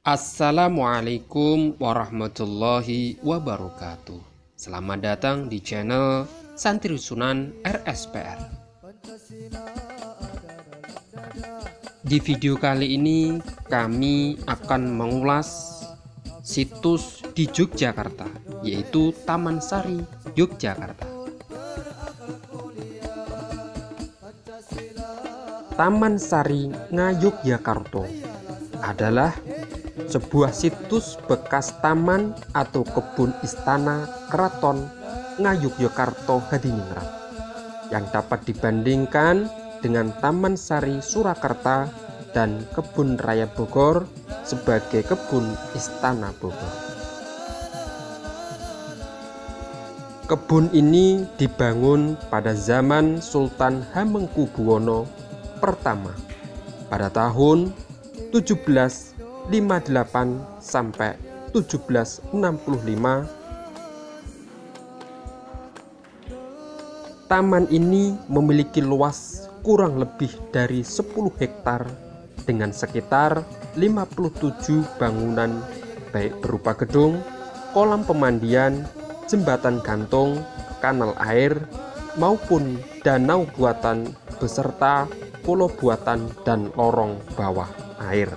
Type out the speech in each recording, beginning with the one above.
Assalamualaikum warahmatullahi wabarakatuh. Selamat datang di channel Santri Sunan RSPR. Di video kali ini kami akan mengulas situs di Yogyakarta, yaitu Taman Sari, Yogyakarta. Taman Sari Ngayogyakarta adalah sebuah situs bekas taman atau kebun istana Keraton Ngayogyakarta Hadiningrat yang dapat dibandingkan dengan Taman Sari Surakarta dan Kebun Raya Bogor sebagai kebun istana Bogor. Kebun ini dibangun pada zaman Sultan Hamengkubuwono pertama pada tahun 1758 sampai 1765. Taman ini memiliki luas kurang lebih dari 10 hektar dengan sekitar 57 bangunan baik berupa gedung, kolam pemandian, jembatan gantung, kanal air maupun danau buatan beserta pulau buatan dan lorong bawah air.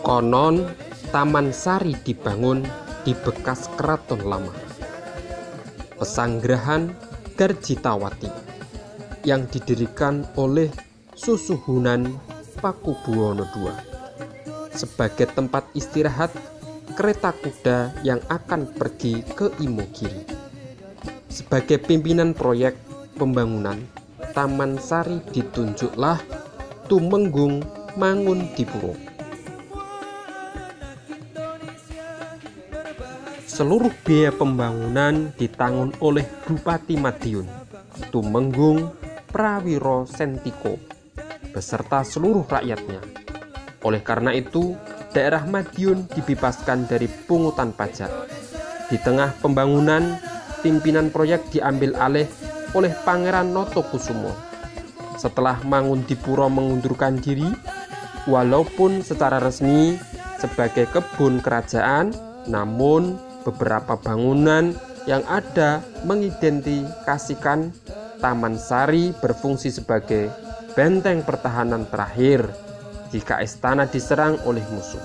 Konon Taman Sari dibangun di bekas keraton lama, Pesanggerahan Garjitawati, yang didirikan oleh Susuhunan Pakubuwono II sebagai tempat istirahat kereta kuda yang akan pergi ke Imogiri. Sebagai pimpinan proyek pembangunan Taman Sari ditunjuklah Tumenggung Mangundipuro. Seluruh biaya pembangunan ditanggung oleh Bupati Madiun Tumenggung Prawiro Sentiko beserta seluruh rakyatnya. Oleh karena itu, daerah Madiun dibebaskan dari pungutan pajak. Di tengah pembangunan, pimpinan proyek diambil alih oleh Pangeran Notokusumo. Setelah Mangundipuro mengundurkan diri, walaupun secara resmi sebagai kebun kerajaan, namun beberapa bangunan yang ada mengidentifikasikan Taman Sari berfungsi sebagai benteng pertahanan terakhir jika istana diserang oleh musuh.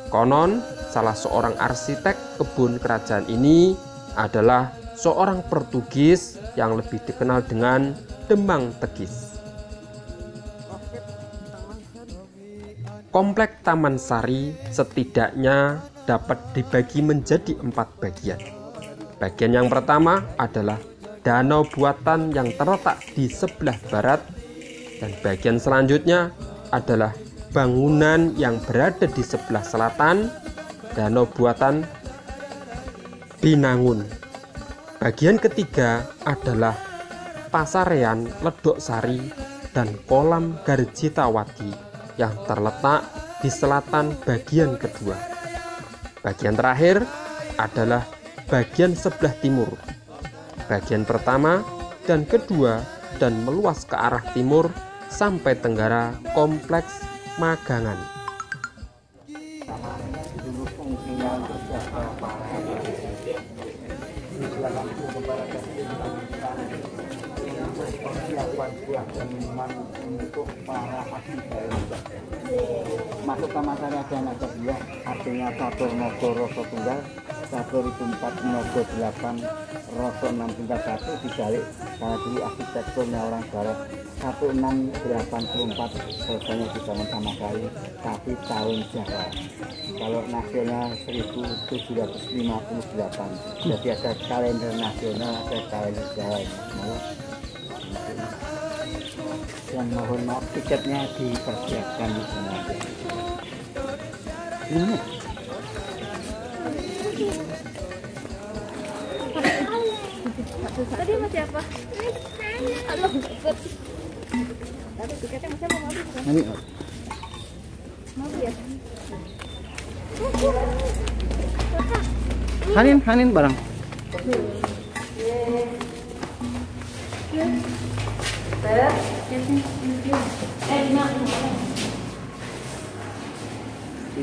Konon, salah seorang arsitek kebun kerajaan ini adalah seorang Portugis yang lebih dikenal dengan Demang Tegis. Komplek Taman Sari setidaknya dapat dibagi menjadi 4 bagian. Bagian yang pertama adalah danau buatan yang terletak di sebelah barat, dan bagian selanjutnya adalah bangunan yang berada di sebelah selatan, danau buatan Binangun. Bagian ketiga adalah Pasarean Ledok Sari dan kolam Garjitawati yang terletak di selatan bagian kedua. Bagian terakhir adalah bagian sebelah timur. Bagian pertama dan kedua dan meluas ke arah timur sampai tenggara kompleks Magangan. Masuk Taman Sari ada naga 2, artinya Catur Nogo Roso Tunggal, Catur itu 4 Nogo 8 Roso 6 tingkat 1 dibalik karena dulu arsitekturnya orang barat. 1684 selesainya dibangun Taman Sari, tapi tahun Jawa. Kalau nasional 1758. Jadi ada kalender nasional, ada kalender Jawa. Yang mohon maaf tiketnya dipersiapkan di sana. Ini. Tadi masih apa? Halo. Tadi tiketnya masih mau habis kan? Ini. Mau ya? Hanin barang. Di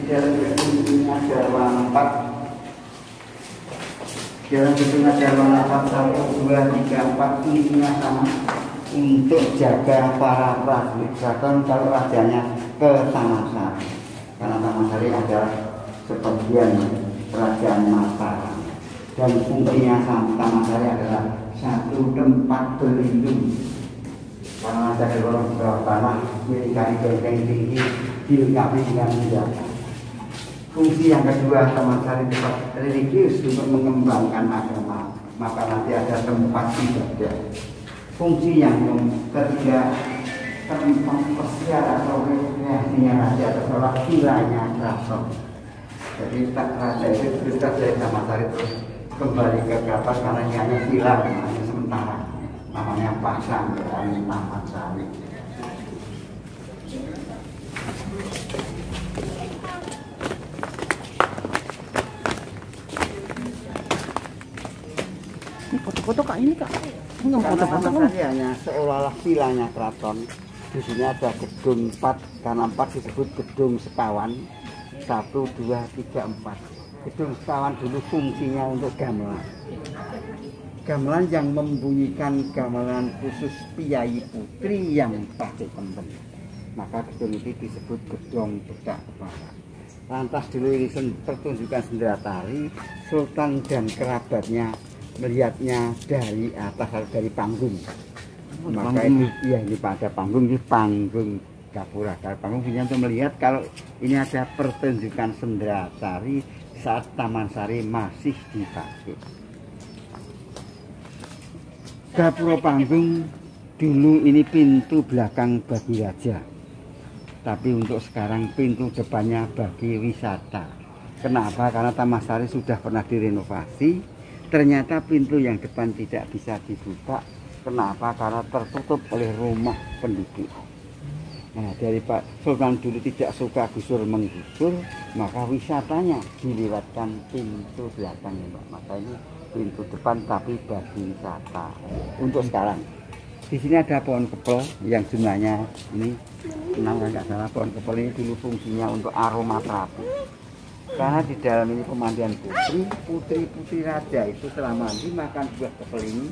dalam gedung ini ada ruangan 4. Di dalam gedung ada ruangan 4, 1, 2, 3, 4. Fungsinya sama untuk jaga para prajurit keraton kalau rajanya ke Taman Sari. Karena Taman Sari adalah sebagian kerajaan Mataram. Dan fungsinya Taman Sari adalah satu tempat berlindung. Karena ada gorong bawah tanah, milikan benteng tinggi, dilengkapi dengan senjata. Fungsi yang kedua, Taman Sari tempat religius untuk mengembangkan agama, maka nanti ada tempat ibadah. Fungsi yang ketiga, tempat persiaran atau rekreasinya raja tertolak vilanya keraton. Jadi tak raja itu berita dari Taman Sari terus kembali ke keraton karena ini hanya villa sementara, namanya pasang dari Taman Sari. Ini foto-foto kak ini kak. Ini Karena foto-foto Taman Sari hanya seolah-olah vilanya keraton. Di sini ada gedung 4, karena 4 disebut gedung sekawan. 1, 2, 3, 4. Gedung sekawan dulu fungsinya untuk gamelan. Gamelan yang membunyikan gamelan khusus piyayi putri yang pakai kemben. Maka gedung itu disebut gedung bedak kepala. Lantas dulu ini pertunjukan sendera tari, sultan dan kerabatnya melihatnya dari atas atau dari panggung. Maka ini ya ini pada panggung, ini panggung gapura. Kalau panggung punya untuk melihat kalau ini ada pertunjukan sendera tari saat Taman Sari masih dipakai. Gapura panggung dulu ini pintu belakang bagi raja, tapi untuk sekarang pintu depannya bagi wisata. Kenapa? Karena Taman Sari sudah pernah direnovasi. Ternyata pintu yang depan tidak bisa dibuka. Kenapa? Karena tertutup oleh rumah penduduk. Nah, dari Pak Sultan dulu tidak suka gusur menggusur, maka wisatanya dilewatkan pintu belakang, Mbak. Maka ini pintu depan tapi bagi wisata. Untuk sekarang, di sini ada pohon kepel yang jumlahnya ini 6, nggak salah. Pohon kepel ini dulu fungsinya untuk aromaterapi. Karena di dalam ini pemandian putri raja itu setelah mandi makan buah kepel ini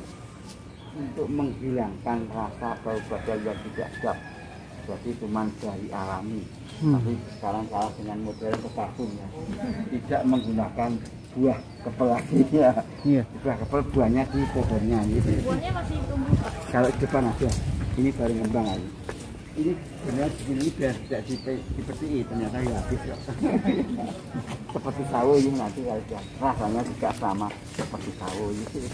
untuk menghilangkan rasa bau badan yang tidak sedap. Jadi cuma dari alami. Tapi sekarang kalah dengan modern ke parfum ya. Tidak menggunakan buah kepel lagi ya. Iya. Buah kepel buahnya di pohonnya gitu. Buahnya masih tumbuh Pak. Kalau di depan aja. Ini baru ngembang lagi. Ini sebenarnya segini biar tidak dipetik, ternyata ya habis ya. Seperti sawo ini nanti kalau rasanya juga sama seperti sawo itu.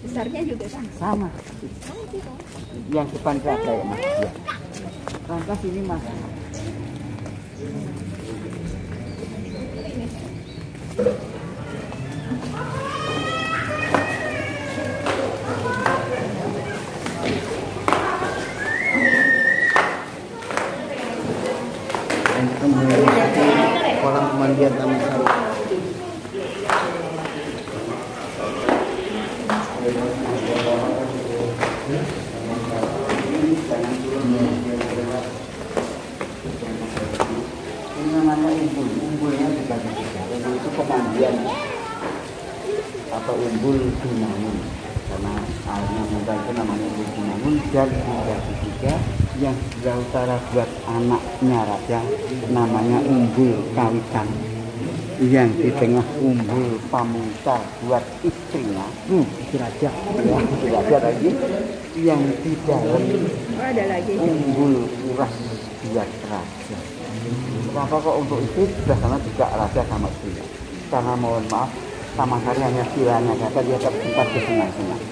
Besarnya juga Sama. sama. Yang depan itu ada ya Mas. Ya. Lantas ini Mas. Kolam pemandian Taman Sari. Ini namanya umbul. Umbulnya juga bisa. Umbul itu pemandian atau umbul Binangun. Karena airnya muda itu namanya umbul Binangun. Dan ada juga yang sebelah utara buat anaknya raja namanya umbul Kawitan, yang di tengah umbul Pamungkar buat istrinya raja ya, raja lagi, yang di dalam ada lagi. umbul Uras buat raja. Kenapa kok untuk itu sebelah sana juga raja sama istrinya? Karena mohon maaf, Taman Sari hanya vilanya saja, dia tempat bersenang-senang.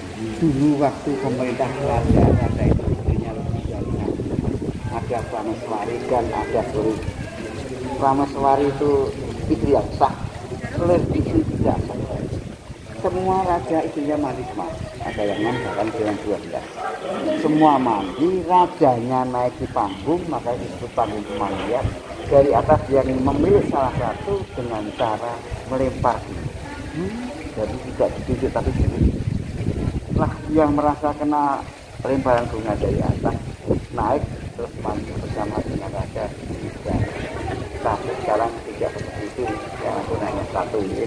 Dulu waktu pemerintah raja itu istrinya lebih dari ada Prameswari dan ada Suri. Prameswari itu istri yang sah, Suri itu tidak sah. Semua raja istrinya mandi semua. Ada yang 6, bahkan ada yang 12. Semua mandi, rajanya naik di panggung, maka disebut panggung pemandian. Dari atas yang memilih salah satu dengan cara melempar diri. Jadi tidak ditunjuk tapi diri. Lah yang merasa kena Pelemparan bunga dari atas naik terus maju bersama dengan raja. Dan tapi sekarang tidak seperti itu, ya aku hanya satu ini.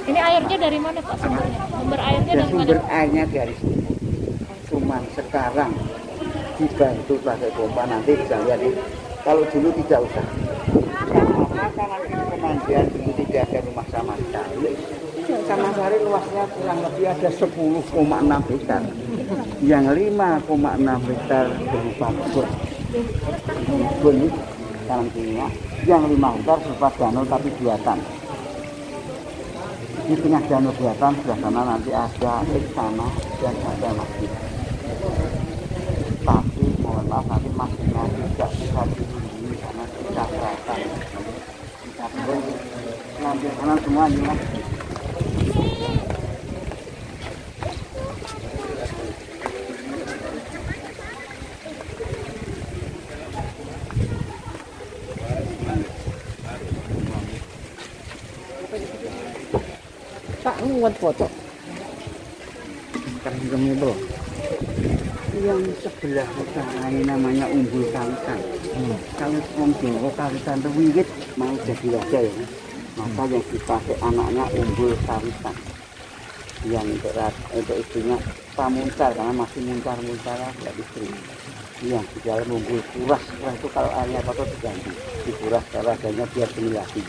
Ini airnya dari mana Pak sumbernya? Sumber airnya Dan dari mana? sumber airnya dari sini. Cuman sekarang dibantu pakai pompa, nanti bisa lihat ini. Kalau dulu tidak usah. Karena ini pemandian dulu tidak ada rumah sama sekali. Taman-Sari luasnya kurang lebih ada 10,6 hektar. Yang 5,6 hektar berupa kebun tanam kimia, yang 5 hektar berupa danau tapi buatan. Di tengah danau buatan sebelah sana nanti ada istana dan ada masjid. Tapi mohon maaf nanti masjidnya tidak bisa dihubungi karena tidak terasa. Kita perlu ngambil kanan semuanya. Pak, buat foto. Kan itu yang sebelah utara ini namanya Umbul Kawitan. Kalau orang Jawa Kawitan itu wiwit mau jadi raja ya, maka yang dipakai anaknya Umbul Kawitan. Yang untuk istrinya Pamuncar karena masih muncar-muncar ya istri. Yang di dalam Umbul Kuras, itu kalau airnya kotor diganti, dikuras kalau adanya biar benih lagi.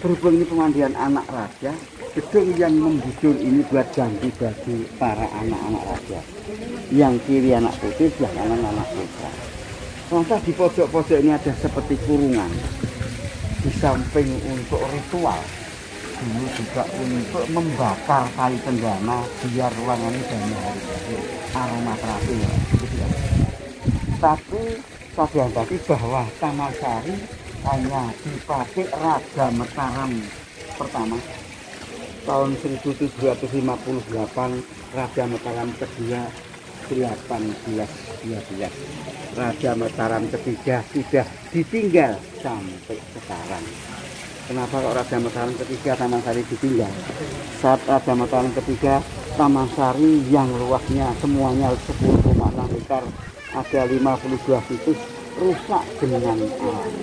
Berhubung ini pemandian anak raja, gedung yang membujur ini buat ganti bagi para anak-anak raja. Yang kiri anak putih, sebelah kanan anak putra. Lantas di pojok-pojok ini ada seperti kurungan. Di samping untuk ritual, dulu juga untuk membakar kayu cendana biar ruangan ini banyak hari aroma terapi ya. Tapi saya diantasi bahwa Taman-Sari hanya dipakai Raja Mataram pertama tahun 1758, Raja Mataram kedua 1812, Raja Mataram ketiga sudah ditinggal sampai sekarang. Kenapa kok Raja Mataram ketiga Taman-Sari ditinggal? Saat Raja Mataram ketiga, Taman-Sari yang luasnya semuanya 10,6 hektar, ada 52 situs rusak dengan alam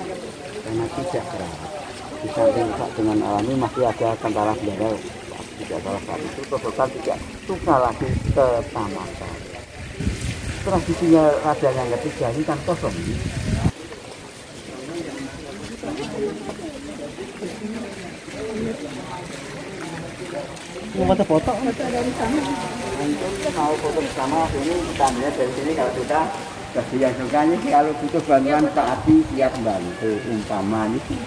karena tidak berawat. Di samping rusak dengan alam ini masih ada tentara Belanda. Tidak salah saat itu Sultan tidak suka lagi ke Taman-Sari. Tradisinya raja yang ketiga ini kan kosong. Mau foto-foto? Mau foto bersama ini kita lihat dari sini. Kalau kita bagi yang sukanya kalau butuh bantuan Pak Adi siap bantu umpama ini.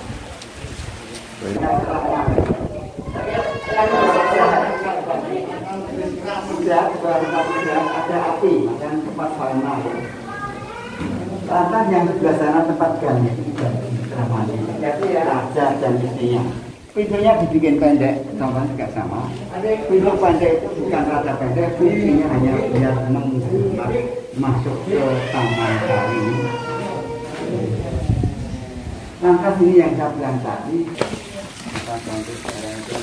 Ada api dan tempat panas. Lantas yang sebelah sana tempat ganti raja dan istrinya. Pintunya dibikin pendek, sama juga sama. Pintu pendek itu bukan rada pendek, fungsinya hanya biar masuk ke Taman-Sari. Lantas ini yang saya bilang tadi, kita bantu sekarang itu.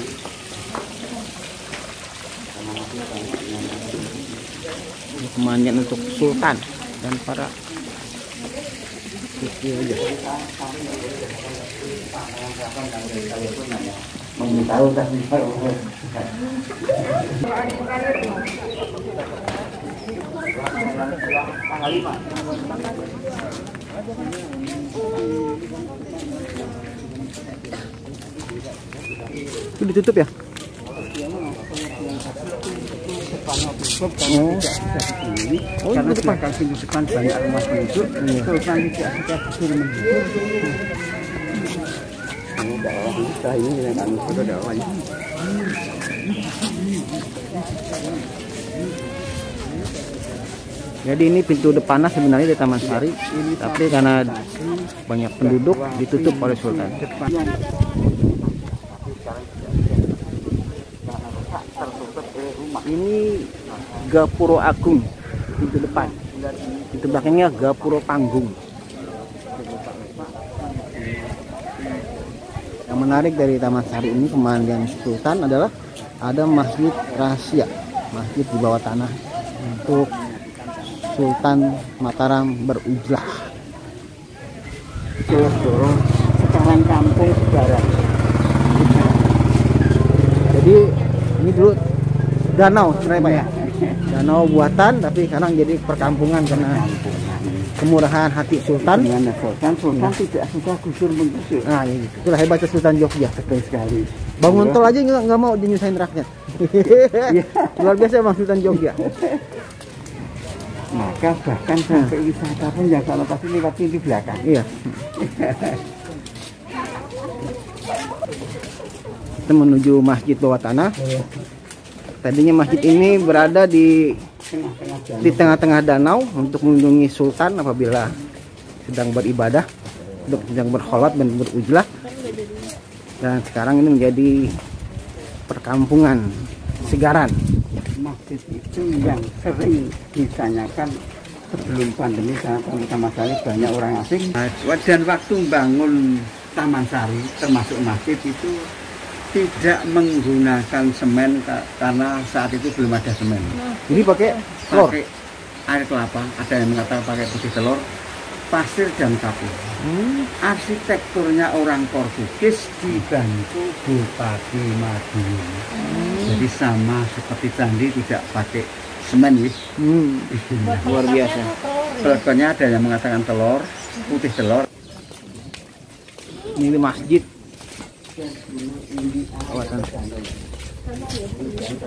Pemandian untuk Sultan dan para memberitahu tapi tanggal 5. itu ditutup ya? Karena di belakang pintu depan banyak rumah penduduk, Sultan tidak suka disuruh menghibur. Ini dakwah kita ini yang kami sudah dakwahnya. Jadi ini pintu depannya sebenarnya di Taman-Sari, tapi karena banyak penduduk ditutup oleh Sultan. Ini Gapuro Agung pintu depan, pintu belakangnya Gapuro Panggung. Yang menarik dari Taman-Sari ini pemandian Sultan adalah ada masjid rahasia, masjid di bawah tanah untuk Sultan Mataram berujlah. Joro sekarang kampung sekarang. Jadi ini dulu danau sebenarnya Pak ya. Danau buatan tapi sekarang jadi perkampungan karena kemurahan hati Sultan. Dengan Sultan tidak suka gusur menggusur. Nah, itulah hebatnya Sultan Jogja. Betul sekali. Bangun tol aja nggak mau dinyusahin rakyat. Luar biasa Bang Sultan Jogja. Maka bahkan sampai wisata pun yang kalau pasti lewat pintu belakang. Iya. Kita menuju Masjid Bawah Tanah. Tadinya masjid ini berada di tengah-tengah danau untuk melindungi Sultan apabila sedang beribadah, sedang berkholat dan berujlah. Dan sekarang ini menjadi perkampungan Segaran. Masjid itu yang sering ditanyakan sebelum pandemi karena pertama kali banyak orang asing. Dan waktu bangun Taman Sari termasuk masjid itu tidak menggunakan semen karena saat itu belum ada semen. Jadi pakai telur. Pakai air kelapa, ada yang mengatakan pakai putih telur, pasir dan kapur. Arsitekturnya orang Portugis dibantu Bupati Madiun. Jadi sama seperti candi tidak pakai semen wis. Luar biasa. Peletonnya ada yang mengatakan telur, putih telur. Ini masjid.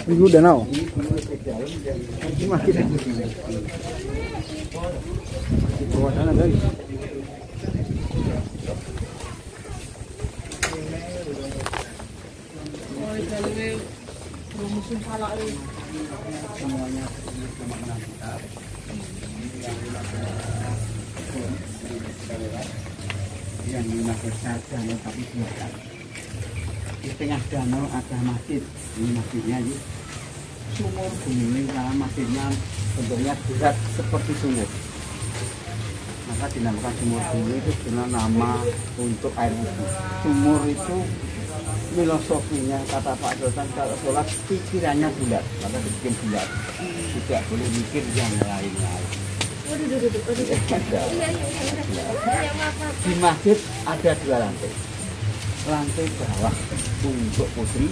Ini danau. Ini masjid. Di bawah sana guys. Yang dimaksud danau tapi biasa. Di tengah danau ada masjid. Ini masjidnya ini sumur bumi karena masjidnya bentuknya bulat seperti sumur. Maka dinamakan sumur bumi itu dengan nama untuk air wudhu. Sumur itu filosofinya kata Pak Sultan kalau sholat pikirannya bulat, maka dibikin bulat. Tidak boleh mikir yang lain-lain. Di masjid ada 2 lantai. Lantai bawah untuk putri,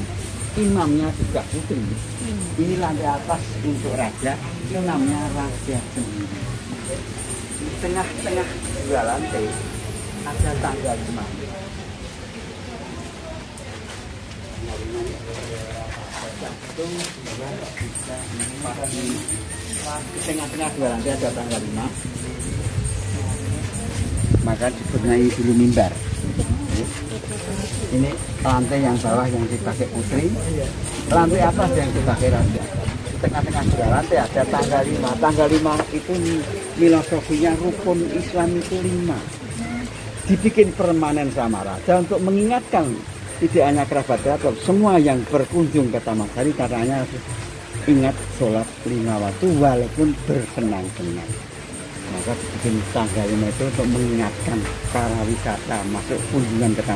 imamnya juga putri. Ini lantai atas untuk raja, imamnya raja sendiri. Di tengah-tengah 2 lantai ada tangga 5. Di tengah-tengah 2 lantai ada tangga 5. Maka disebutnya dulu mimbar. Ini lantai yang bawah yang dipakai putri, lantai atas yang dipakai raja. Di tengah-tengah 2 lantai ada tangga 5. Tangga 5 itu filosofinya rukun Islam itu 5. Dibikin permanen sama raja untuk mengingatkan tidak hanya kerabat-kerabat, semua yang berkunjung ke Taman Sari katanya ingat sholat 5 waktu walaupun bersenang-senang. Maka dibikin tangga 5 itu untuk mengingatkan para wisata masuk kunjungan ke Taman